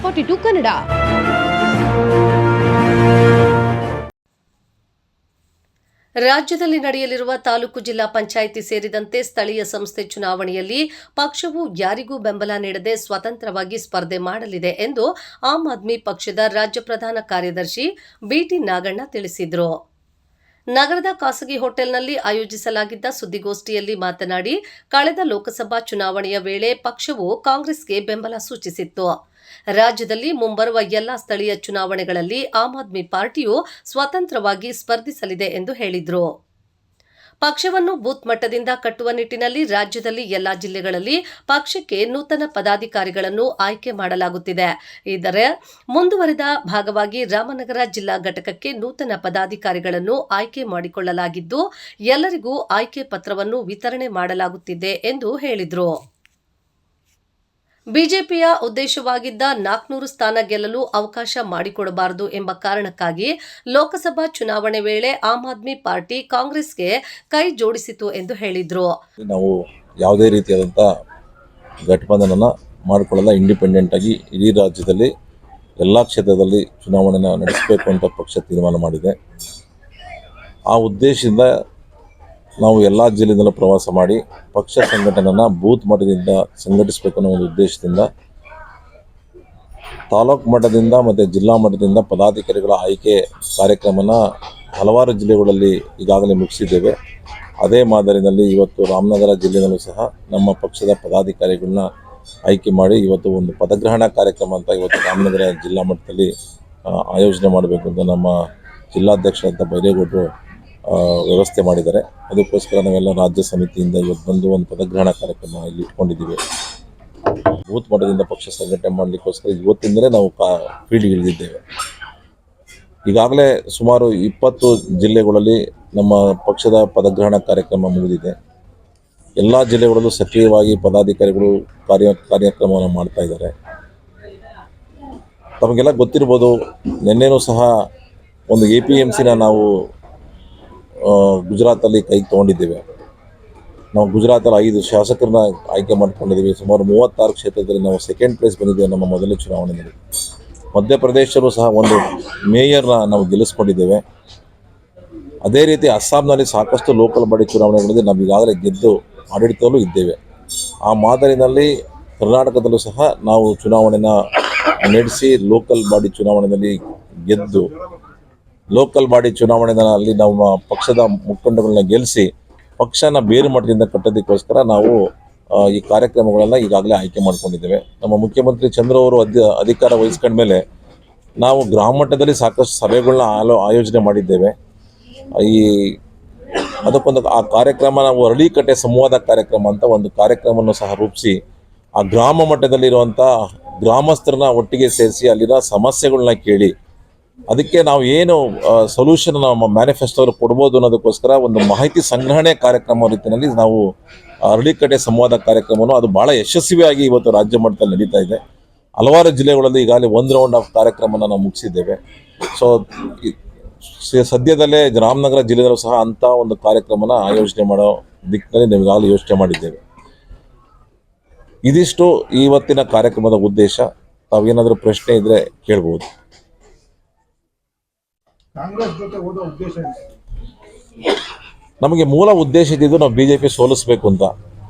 42 ಕನ್ನಡ. ರಾಜ್ಯದಲ್ಲಿ ನಡೆಯಲಿರುವ ತಾಲೂಕು ಜಿಲ್ಲಾ ಪಂಚಾಯಿತಿ ಸೇರಿದಂತೆ ಸ್ಥಳೀಯ ಸಂಸ್ಥೆ ಚುನಾವಣೆಯಲ್ಲಿ ಪಕ್ಷವು ಯಾರಿಗೂ ಬೆಂಬಲ ನೀಡದೆ ಸ್ವತಂತ್ರವಾಗಿ ಸ್ಪರ್ಧೆ ಮಾಡಲಿದೆ ಎಂದು ಆಮ್ ಆದ್ಮಿ ಪಕ್ಷದ ರಾಜ್ಯ ಪ್ರಧಾನ ಕಾರ್ಯದರ್ಶಿ ಬಿಟಿ ನಾಗಣ್ಣ ತಿಳಿಸಿದರು. ನಗರದ ಖಾಸಗಿ ಹೋಟೆಲ್ನಲ್ಲಿ ಆಯೋಜಿಸಲಾಗಿದ್ದ ಸುದ್ದಿಗೋಷ್ಠಿಯಲ್ಲಿ ಮಾತನಾಡಿ, ಕಳೆದ ಲೋಕಸಭಾ ಚುನಾವಣೆಯ ವೇಳೆ ಪಕ್ಷವು ಕಾಂಗ್ರೆಸ್ಗೆ ಬೆಂಬಲ ಸೂಚಿಸಿತ್ತು. ರಾಜ್ಯದಲ್ಲಿ ಮುಂಬರುವ ಎಲ್ಲಾ ಸ್ಥಳೀಯ ಚುನಾವಣೆಗಳಲ್ಲಿ ಆಮ್ ಆದ್ಮಿ ಪಾರ್ಟಿಯು ಸ್ವತಂತ್ರವಾಗಿ ಸ್ಪರ್ಧಿಸಲಿದೆ ಎಂದು ಹೇಳಿದರು. ಪಕ್ಷವನ್ನು ಬೂತ್ ಮಟ್ಟದಿಂದ ಕಟ್ಟುವ ನಿಟ್ಟಿನಲ್ಲಿ ರಾಜ್ಯದಲ್ಲಿ ಎಲ್ಲಾ ಜಿಲ್ಲೆಗಳಲ್ಲಿ ಪಕ್ಷಕ್ಕೆ ನೂತನ ಪದಾಧಿಕಾರಿಗಳನ್ನು ಆಯ್ಕೆ ಮಾಡಲಾಗುತ್ತಿದೆ. ಇದರ ಮುಂದುವರೆದ ಭಾಗವಾಗಿ ರಾಮನಗರ ಜಿಲ್ಲಾ ಘಟಕಕ್ಕೆ ನೂತನ ಪದಾಧಿಕಾರಿಗಳನ್ನು ಆಯ್ಕೆ ಮಾಡಿಕೊಳ್ಳಲಾಗಿದ್ದು, ಎಲ್ಲರಿಗೂ ಆಯ್ಕೆ ಪತ್ರವನ್ನು ವಿತರಣೆ ಮಾಡಲಾಗುತ್ತಿದೆ ಎಂದು ಹೇಳಿದರು. ಬಿಜೆಪಿಯ ಉದ್ದೇಶವಾಗಿದ್ದ 400 ಸ್ಥಾನ ಗೆಲ್ಲಲು ಅವಕಾಶ ಮಾಡಿಕೊಡಬಾರದು ಎಂಬ ಕಾರಣಕ್ಕಾಗಿ ಲೋಕಸಭಾ ಚುನಾವಣೆ ವೇಳೆ ಆಮ್ ಆದ್ಮಿ ಪಾರ್ಟಿ ಕಾಂಗ್ರೆಸ್ಗೆ ಕೈ ಜೋಡಿಸಿತು ಎಂದು ಹೇಳಿದರು. ನಾವು ಯಾವುದೇ ರೀತಿಯಾದಂಥ ಗಠಬಂಧನ ಮಾಡಿಕೊಳ್ಳಲ್ಲ. ಇಂಡಿಪೆಂಡೆಂಟ್ ಆಗಿ ಇಡೀ ರಾಜ್ಯದಲ್ಲಿ ಎಲ್ಲ ಕ್ಷೇತ್ರದಲ್ಲಿ ಚುನಾವಣೆಯನ್ನು ನಡೆಸಬೇಕು ಅಂತ ಪಕ್ಷ ತೀರ್ಮಾನ ಮಾಡಿದೆ. ಆ ಉದ್ದೇಶದಿಂದ ನಾವು ಎಲ್ಲ ಜಿಲ್ಲೆಯಿಂದಲೂ ಪ್ರವಾಸ ಮಾಡಿ ಪಕ್ಷ ಸಂಘಟನೆಯನ್ನು ಬೂತ್ ಮಟ್ಟದಿಂದ ಸಂಘಟಿಸಬೇಕು ಅನ್ನೋ ಒಂದು ಉದ್ದೇಶದಿಂದ ತಾಲೂಕು ಮಟ್ಟದಿಂದ ಮತ್ತು ಜಿಲ್ಲಾ ಮಟ್ಟದಿಂದ ಪದಾಧಿಕಾರಿಗಳ ಆಯ್ಕೆ ಕಾರ್ಯಕ್ರಮನ ಹಲವಾರು ಜಿಲ್ಲೆಗಳಲ್ಲಿ ಈಗಾಗಲೇ ಮುಗಿಸಿದ್ದೇವೆ. ಅದೇ ಮಾದರಿಯಲ್ಲಿ ಇವತ್ತು ರಾಮನಗರ ಜಿಲ್ಲೆಯಲ್ಲೂ ಸಹ ನಮ್ಮ ಪಕ್ಷದ ಪದಾಧಿಕಾರಿಗಳನ್ನ ಆಯ್ಕೆ ಮಾಡಿ ಇವತ್ತು ಒಂದು ಪದಗ್ರಹಣ ಕಾರ್ಯಕ್ರಮ ಅಂತ ಇವತ್ತು ರಾಮನಗರ ಜಿಲ್ಲಾ ಮಟ್ಟದಲ್ಲಿ ಆಯೋಜನೆ ಮಾಡಬೇಕು ಅಂತ ನಮ್ಮ ಜಿಲ್ಲಾಧ್ಯಕ್ಷರಂತ ಬೈರೇಗೌಡರು ವ್ಯವಸ್ಥೆ ಮಾಡಿದ್ದಾರೆ. ಅದಕ್ಕೋಸ್ಕರ ನಾವೆಲ್ಲ ರಾಜ್ಯ ಸಮಿತಿಯಿಂದ ಇವತ್ತು ಬಂದು ಒಂದು ಪದಗ್ರಹಣ ಕಾರ್ಯಕ್ರಮ ಇಲ್ಲಿ ಇಟ್ಕೊಂಡಿದ್ದೀವಿ. ಬೂತ್ ಮಟ್ಟದಿಂದ ಪಕ್ಷ ಸಂಘಟನೆ ಮಾಡಲಿಕ್ಕೋಸ್ಕರ ಇವತ್ತಿಂದಲೇ ನಾವು ಫೀಲ್ಡ್ಗೆ ಇಳಿದಿದ್ದೇವೆ. ಈಗಾಗಲೇ ಸುಮಾರು 20 ಜಿಲ್ಲೆಗಳಲ್ಲಿ ನಮ್ಮ ಪಕ್ಷದ ಪದಗ್ರಹಣ ಕಾರ್ಯಕ್ರಮ ಮುಗಿದಿದೆ. ಎಲ್ಲ ಜಿಲ್ಲೆಗಳಲ್ಲೂ ಸಕ್ರಿಯವಾಗಿ ಪದಾಧಿಕಾರಿಗಳು ಕಾರ್ಯಕ್ರಮವನ್ನು ಮಾಡ್ತಾ ಇದ್ದಾರೆ. ತಮಗೆಲ್ಲ ಗೊತ್ತಿರ್ಬೋದು, ನಿನ್ನೆನೂ ಸಹ ಒಂದು APMCನ ನಾವು ಗುಜರಾತಲ್ಲಿ ಕೈಗೆ ತೊಗೊಂಡಿದ್ದೇವೆ. ನಾವು ಗುಜರಾತಲ್ಲಿ 5 ಶಾಸಕರನ್ನ ಆಯ್ಕೆ ಮಾಡ್ಕೊಂಡಿದ್ದೀವಿ. ಸುಮಾರು 36 ಕ್ಷೇತ್ರದಲ್ಲಿ ನಾವು ಸೆಕೆಂಡ್ ಪ್ಲೇಸ್ ಬಂದಿದ್ದೇವೆ ನಮ್ಮ ಮೊದಲ ಚುನಾವಣೆಯಲ್ಲಿ. ಮಧ್ಯಪ್ರದೇಶದಲ್ಲೂ ಸಹ ಒಂದು ಮೇಯರ್ನ ನಾವು ಗೆಲ್ಲಿಸ್ಕೊಂಡಿದ್ದೇವೆ. ಅದೇ ರೀತಿ ಅಸ್ಸಾಂನಲ್ಲಿ ಸಾಕಷ್ಟು ಲೋಕಲ್ ಬಾಡಿ ಚುನಾವಣೆಗಳಲ್ಲಿ ನಾವು ಈಗಾಗಲೇ ಗೆದ್ದು ಆಡಳಿತದಲ್ಲೂ ಇದ್ದೇವೆ. ಆ ಮಾದರಿನಲ್ಲಿ ಕರ್ನಾಟಕದಲ್ಲೂ ಸಹ ನಾವು ಚುನಾವಣೆನ ನಡೆಸಿ ಲೋಕಲ್ ಬಾಡಿ ಚುನಾವಣೆಯಲ್ಲಿ ಗೆದ್ದು ಲೋಕಲ್ ಬಾಡಿ ಚುನಾವಣೆಯಲ್ಲಿ ನಮ್ಮ ಪಕ್ಷದ ಮುಖಂಡಗಳನ್ನ ಗೆಲ್ಲಿಸಿ ಪಕ್ಷನ ಬೇರು ಮಟ್ಟದಿಂದ ಕಟ್ಟೋದಕ್ಕೋಸ್ಕರ ನಾವು ಈ ಕಾರ್ಯಕ್ರಮಗಳನ್ನು ಈಗಾಗಲೇ ಆಯ್ಕೆ ಮಾಡ್ಕೊಂಡಿದ್ದೇವೆ. ನಮ್ಮ ಮುಖ್ಯಮಂತ್ರಿ ಚಂದ್ರ ಅವರು ಅಧಿಕಾರ ವಹಿಸ್ಕೊಂಡ ಮೇಲೆ ನಾವು ಗ್ರಾಮ ಮಟ್ಟದಲ್ಲಿ ಸಾಕಷ್ಟು ಸಭೆಗಳನ್ನ ಆಯೋಜನೆ ಮಾಡಿದ್ದೇವೆ. ಅದಕ್ಕೊಂದು ಆ ಕಾರ್ಯಕ್ರಮ ನಾವು ಅರಳಿಕಟ್ಟೆ ಸಂವಾದ ಕಾರ್ಯಕ್ರಮ ಅಂತ ಒಂದು ಕಾರ್ಯಕ್ರಮವನ್ನು ಸಹ ರೂಪಿಸಿ ಆ ಗ್ರಾಮ ಮಟ್ಟದಲ್ಲಿರುವಂಥ ಗ್ರಾಮಸ್ಥರನ್ನ ಒಟ್ಟಿಗೆ ಸೇರಿಸಿ ಅಲ್ಲಿನ ಸಮಸ್ಯೆಗಳನ್ನ ಕೇಳಿ ಅದಕ್ಕೆ ನಾವು ಏನು ಸೊಲ್ಯೂಷನ್ ನಮ್ಮ ಮ್ಯಾನಿಫೆಸ್ಟೋದಲ್ಲಿ ಕೊಡ್ಬೋದು ಅನ್ನೋದಕ್ಕೋಸ್ಕರ ಒಂದು ಮಾಹಿತಿ ಸಂಗ್ರಹಣೆ ಕಾರ್ಯಕ್ರಮ ರೀತಿಯಲ್ಲಿ ನಾವು ಅರಳಿಕಟ್ಟೆ ಸಂವಾದ ಕಾರ್ಯಕ್ರಮವನ್ನು ಅದು ಭಾಳ ಯಶಸ್ವಿಯಾಗಿ ಇವತ್ತು ರಾಜ್ಯ ಮಟ್ಟದಲ್ಲಿ ನಡೀತಾ ಇದೆ. ಹಲವಾರು ಜಿಲ್ಲೆಗಳಲ್ಲಿ ಈಗಾಗಲೇ 1 ರೌಂಡ್ ಆಫ್ ಕಾರ್ಯಕ್ರಮನ ನಾವು ಮುಗಿಸಿದ್ದೇವೆ. ಸೊ ಸದ್ಯದಲ್ಲೇ ರಾಮನಗರ ಜಿಲ್ಲೆಯಲ್ಲೂ ಸಹ ಅಂಥ ಒಂದು ಕಾರ್ಯಕ್ರಮನ ಆಯೋಜನೆ ಮಾಡೋ ದಿಕ್ಕಿನಲ್ಲಿ ನಾವು ಈಗಾಗಲೇ ಯೋಚನೆ ಮಾಡಿದ್ದೇವೆ. ಇದಿಷ್ಟು ಇವತ್ತಿನ ಕಾರ್ಯಕ್ರಮದ ಉದ್ದೇಶ. ತಾವೇನಾದರೂ ಪ್ರಶ್ನೆ ಇದ್ದರೆ ಕೇಳ್ಬೋದು. ನಮಗೆ ಮೂಲ ಉದ್ದೇಶ ಇದ್ದಿದ್ದು ನಾವು BJP ಸೋಲಿಸಬೇಕು ಅಂತ.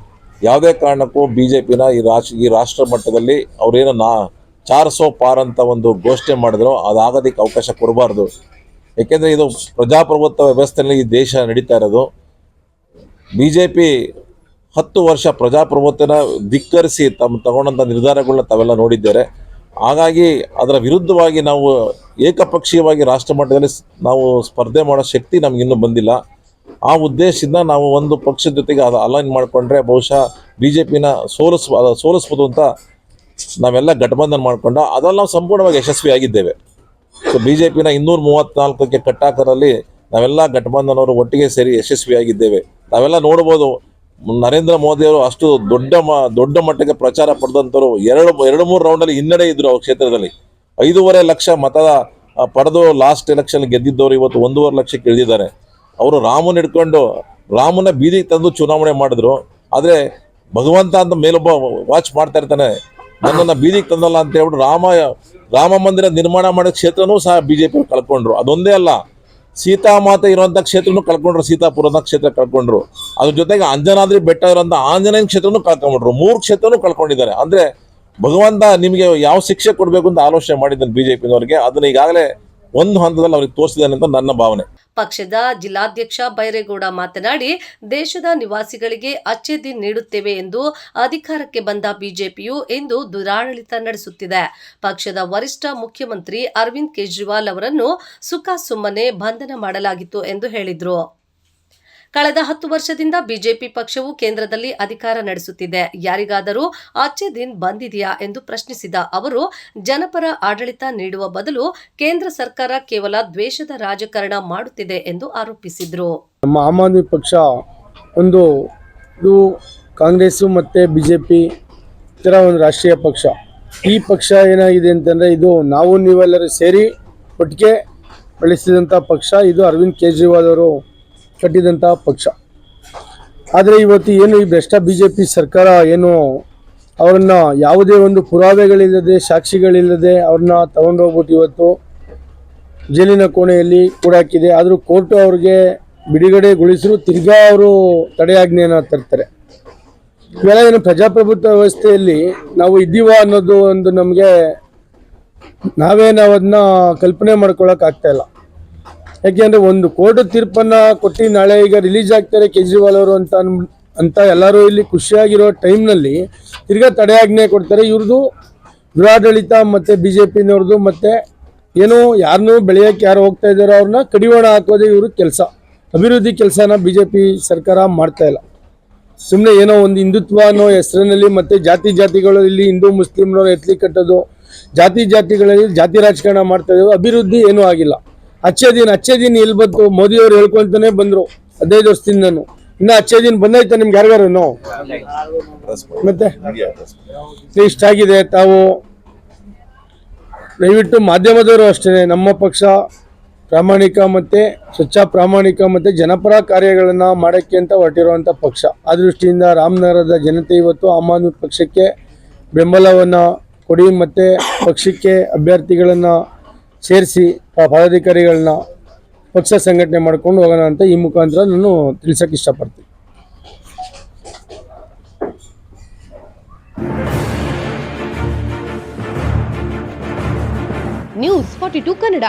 ಯಾವುದೇ ಕಾರಣಕ್ಕೂ BJPನ ಈ ರಾಷ್ಟ್ರ ಮಟ್ಟದಲ್ಲಿ ಅವರೇನೋ 400 ಪಾರ್ ಅಂತ ಒಂದು ಘೋಷಣೆ ಮಾಡಿದ್ರು ಅದಾಗೋದಕ್ಕೆ ಅವಕಾಶ ಕೊಡಬಾರ್ದು. ಏಕೆಂದರೆ ಇದು ಪ್ರಜಾಪ್ರಭುತ್ವ ವ್ಯವಸ್ಥೆಯಲ್ಲಿ ಈ ದೇಶ ನಡೀತಾ ಇರೋದು. BJP 10 ವರ್ಷ ಪ್ರಜಾಪ್ರಭುತ್ವನ ಧಿಕ್ಕರಿಸಿ ತಗೊಂಡಂಥ ನಿರ್ಧಾರಗಳನ್ನ ತಾವೆಲ್ಲ ನೋಡಿದ್ದಾರೆ. ಹಾಗಾಗಿ ಅದರ ವಿರುದ್ಧವಾಗಿ ನಾವು ಏಕಪಕ್ಷೀಯವಾಗಿ ರಾಷ್ಟ್ರ ಮಟ್ಟದಲ್ಲಿ ನಾವು ಸ್ಪರ್ಧೆ ಮಾಡೋ ಶಕ್ತಿ ನಮಗಿನ್ನೂ ಬಂದಿಲ್ಲ. ಆ ಉದ್ದೇಶದಿಂದ ನಾವು ಒಂದು ಪಕ್ಷದ ಜೊತೆಗೆ ಅಲೈನ್ ಮಾಡಿಕೊಂಡ್ರೆ ಬಹುಶಃ BJPನ ಸೋಲಿಸ್ಬೋದು ಅಂತ ನಾವೆಲ್ಲ ಗಠಬಂಧನ ಮಾಡಿಕೊಂಡು ಅದರಲ್ಲಿ ನಾವು ಸಂಪೂರ್ಣವಾಗಿ ಯಶಸ್ವಿಯಾಗಿದ್ದೇವೆ. ಸೊ BJPನ 234ಕ್ಕೆ ಕಟ್ಟಾಕರಲ್ಲಿ ನಾವೆಲ್ಲ ಗಠಬಂಧನವರು ಒಟ್ಟಿಗೆ ಸೇರಿ ಯಶಸ್ವಿಯಾಗಿದ್ದೇವೆ. ನಾವೆಲ್ಲ ನೋಡ್ಬೋದು, ನರೇಂದ್ರ ಮೋದಿಯವರು ಅಷ್ಟು ದೊಡ್ಡ ಮಟ್ಟಕ್ಕೆ ಪ್ರಚಾರ ಪಡೆದಂಥವ್ರು 2-3 ರೌಂಡಲ್ಲಿ ಹಿನ್ನಡೆ ಇದ್ದರು. ಅವ್ರ ಕ್ಷೇತ್ರದಲ್ಲಿ 5.5 ಲಕ್ಷ ಮತ ಪಡೆದು ಲಾಸ್ಟ್ ಎಲೆಕ್ಷನ್ ಗೆದ್ದಿದ್ದವರು ಇವತ್ತು 1.5 ಲಕ್ಷಕ್ಕೆ ಇಳಿದಿದ್ದಾರೆ. ಅವರು ರಾಮನ ಹಿಡ್ಕೊಂಡು ರಾಮನ ಬೀದಿಗೆ ತಂದು ಚುನಾವಣೆ ಮಾಡಿದ್ರು. ಆದರೆ ಭಗವಂತ ಅಂತ ಮೇಲೊಬ್ಬ ವಾಚ್ ಮಾಡ್ತಾ ಇರ್ತಾನೆ. ನನ್ನನ್ನು ಬೀದಿಗೆ ತಂದಲ್ಲ ಅಂತ ಹೇಳ್ಬಿಟ್ಟು ರಾಮ ಮಂದಿರ ನಿರ್ಮಾಣ ಮಾಡೋ ಕ್ಷೇತ್ರನೂ ಸಹ ಬಿಜೆಪಿ ಕಳ್ಕೊಂಡ್ರು. ಅದೊಂದೇ ಅಲ್ಲ, ಸೀತಾಮಾತೆ ಇರುವಂಥ ಕ್ಷೇತ್ರನೂ ಕಳ್ಕೊಂಡ್ರು, ಸೀತಾಪುರದ ಕ್ಷೇತ್ರ ಕಳ್ಕೊಂಡ್ರು. ಅದ್ರ ಜೊತೆಗೆ ಅಂಜನಾದ್ರಿ ಬೆಟ್ಟ ಇರುವಂಥ ಆಂಜನೇಯನ ಕ್ಷೇತ್ರನೂ ಕಳ್ಕೊಂಡ್ಬಿಟ್ರು. 3 ಕ್ಷೇತ್ರನೂ ಕಳ್ಕೊಂಡಿದ್ದಾರೆ. ಅಂದರೆ ಭಗವಂತ ನಿಮಗೆ ಯಾವ ಶಿಕ್ಷೆ ಕೊಡಬೇಕು ಅಂತ ಆಲೋಚನೆ ಮಾಡಿದ್ದಾನೆ ಬಿಜೆಪಿನವರಿಗೆ. ಅದನ್ನ ಈಗಾಗಲೇ ಒಂದು ಹಂತದಲ್ಲಿ ಅವ್ರಿಗೆ ತೋರಿಸಿದ್ದಾನೆ ಅಂತ ನನ್ನ ಭಾವನೆ. ಪಕ್ಷದ ಜಿಲ್ಲಾಧ್ಯಕ್ಷ ಬೈರೇಗೌಡ ಮಾತನಾಡಿ, ದೇಶದ ನಿವಾಸಿಗಳಿಗೆ ಅಚ್ಚೆ ದಿನ್ ನೀಡುತ್ತೇವೆ ಎಂದು ಅಧಿಕಾರಕ್ಕೆ ಬಂದ ಬಿಜೆಪಿಯು ಇಂದು ದುರಾಡಳಿತ ನಡೆಸುತ್ತಿದೆ. ಪಕ್ಷದ ವರಿಷ್ಠ ಮುಖ್ಯಮಂತ್ರಿ ಅರವಿಂದ್ ಕೇಜ್ರಿವಾಲ್ ಅವರನ್ನು ಸುಮ್ಮನೆ ಬಂಧನ ಮಾಡಲಾಗಿತ್ತು ಎಂದು ಹೇಳಿದರು. ಕಳೆದ 10 ವರ್ಷದಿಂದ ಬಿಜೆಪಿ ಪಕ್ಷವು ಕೇಂದ್ರದಲ್ಲಿ ಅಧಿಕಾರ ನಡೆಸುತ್ತಿದೆ. ಯಾರಿಗಾದರೂ ಅಚ್ಚೆ ದಿನ್ ಬಂದಿದೆಯಾ ಎಂದು ಪ್ರಶ್ನಿಸಿದ ಅವರು, ಜನಪರ ಆಡಳಿತ ನೀಡುವ ಬದಲು ಕೇಂದ್ರ ಸರ್ಕಾರ ಕೇವಲ ದ್ವೇಷದ ರಾಜಕಾರಣ ಮಾಡುತ್ತಿದೆ ಎಂದು ಆರೋಪಿಸಿದರು. ನಮ್ಮ ಆಮ್ ಆದ್ಮಿ ಪಕ್ಷ ಇದು ಕಾಂಗ್ರೆಸ್ಸು ಮತ್ತು ಬಿಜೆಪಿ ಇತರ ಒಂದು ರಾಷ್ಟ್ರೀಯ ಪಕ್ಷ. ಈ ಪಕ್ಷ ಏನಾಗಿದೆ ಅಂತಂದರೆ, ಇದು ನಾವು ನೀವೆಲ್ಲರೂ ಸೇರಿ ಒಟ್ಟಿಗೆ ಬೆಳೆಸಿದಂಥ ಪಕ್ಷ. ಇದು ಅರವಿಂದ್ ಕೇಜ್ರಿವಾಲ್ ಅವರು ಕಟ್ಟಿದಂಥ ಪಕ್ಷ. ಆದರೆ ಇವತ್ತು ಏನು ಈ ಭ್ರಷ್ಟ ಬಿಜೆಪಿ ಸರ್ಕಾರ ಏನು ಅವ್ರನ್ನ ಯಾವುದೇ ಒಂದು ಪುರಾವೆಗಳಿಲ್ಲದೆ, ಸಾಕ್ಷಿಗಳಿಲ್ಲದೆ ಅವ್ರನ್ನ ತಗೊಂಡೋಗ್ಬಿಟ್ಟು ಇವತ್ತು ಜೈಲಿನ ಕೋಣೆಯಲ್ಲಿ ಕೂಡಾಕಿದೆ. ಆದರೂ ಕೋರ್ಟು ಅವ್ರಿಗೆ ಬಿಡುಗಡೆಗೊಳಿಸಿದ್ರು ತಿರ್ಗಾ ಅವರು ತಡೆಯಾಜ್ಞೆಯನ್ನು ತರ್ತಾರೆ. ಇವೆಲ್ಲ ಏನು ಪ್ರಜಾಪ್ರಭುತ್ವ ವ್ಯವಸ್ಥೆಯಲ್ಲಿ ನಾವು ಇದ್ದೀವ ಅನ್ನೋದು ಒಂದು ನಮಗೆ ನಾವು ಅದನ್ನ ಕಲ್ಪನೆ ಮಾಡ್ಕೊಳಕ್ಕೆ ಆಗ್ತಾ ಇಲ್ಲ. ಯಾಕೆಂದರೆ ಒಂದು ಕೋರ್ಟ್ ತೀರ್ಪನ್ನು ಕೊಟ್ಟು ನಾಳೆ ಈಗ ರಿಲೀಸ್ ಆಗ್ತಾರೆ ಕೇಜ್ರಿವಾಲ್ ಅವರು ಅಂತ ಎಲ್ಲರೂ ಇಲ್ಲಿ ಖುಷಿಯಾಗಿರೋ ಟೈಮ್ನಲ್ಲಿ ತಿರ್ಗಾ ತಡೆಯಾಜ್ಞೆ ಕೊಡ್ತಾರೆ. ಇವ್ರದ್ದು ದುರಾಡಳಿತ ಮತ್ತು ಬಿ ಜೆ ಪಿನವ್ರದ್ದು ಮತ್ತು ಏನೋ ಯಾರನ್ನೂ ಬೆಳೆಯೋಕ್ಕೆ ಯಾರು ಹೋಗ್ತಾ ಇದ್ದಾರೋ ಅವ್ರನ್ನ ಕಡಿವಾಣ ಹಾಕೋದೇ ಇವ್ರ ಕೆಲಸ. ಅಭಿವೃದ್ಧಿ ಕೆಲಸನ ಬಿ ಜೆ ಪಿ ಸರ್ಕಾರ ಮಾಡ್ತಾಯಿಲ್ಲ. ಸುಮ್ಮನೆ ಏನೋ ಒಂದು ಹಿಂದುತ್ವ ಅನ್ನೋ ಹೆಸರಿನಲ್ಲಿ ಮತ್ತು ಜಾತಿಗಳು ಇಲ್ಲಿ ಹಿಂದೂ ಮುಸ್ಲಿಮ್ನವ್ರು ಎತ್ಲಿ ಕಟ್ಟೋದು, ಜಾತಿಗಳಲ್ಲಿ ಜಾತಿ ರಾಜಕಾರಣ ಮಾಡ್ತಾ ಇದ್ದೀವಿ. ಅಭಿವೃದ್ಧಿ ಏನೂ ಆಗಿಲ್ಲ. ಅಚ್ಚೆ ದಿನ ಎಲ್ಲಿ ಬಂತು? ಮೋದಿಯವರು ಹೇಳ್ಕೊಳ್ತಾನೆ ಬಂದರು 15 ವರ್ಷದಿಂದನು. ಇನ್ನು ಅಚ್ಚೆ ದಿನ ಬಂದಾಯ್ತಾ ನಿಮ್ಗೆ ಯಾರಿಗಾರು? ಮತ್ತೆ ಇಷ್ಟಾಗಿದೆ. ತಾವು ದಯವಿಟ್ಟು ಮಾಧ್ಯಮದವರು ಅಷ್ಟೇ, ನಮ್ಮ ಪಕ್ಷ ಪ್ರಾಮಾಣಿಕ ಮತ್ತು ಸ್ವಚ್ಛ ಪ್ರಾಮಾಣಿಕ ಮತ್ತು ಜನಪರ ಕಾರ್ಯಗಳನ್ನು ಮಾಡೋಕ್ಕೆ ಅಂತ ಹೊರಟಿರುವಂಥ ಪಕ್ಷ. ಆ ದೃಷ್ಟಿಯಿಂದ ರಾಮನಗರದ ಜನತೆ ಇವತ್ತು ಆಮ್ ಆದ್ಮಿ ಪಕ್ಷಕ್ಕೆ ಬೆಂಬಲವನ್ನು ಕೊಡಿ ಮತ್ತು ಪಕ್ಷಕ್ಕೆ ಅಭ್ಯರ್ಥಿಗಳನ್ನು ಸೇರಿಸಿ ಪದಾಧಿಕಾರಿಗಳನ್ನ ಪಕ್ಷ ಸಂಘಟನೆ ಮಾಡ್ಕೊಂಡು ಹೋಗೋಣ ಅಂತ ಈ ಮುಖಾಂತರ ನಾನು ತಿಳಿಸೋಕೆ ಇಷ್ಟಪಡ್ತೀನಿ. ನ್ಯೂಸ್ 42 ಕನ್ನಡ.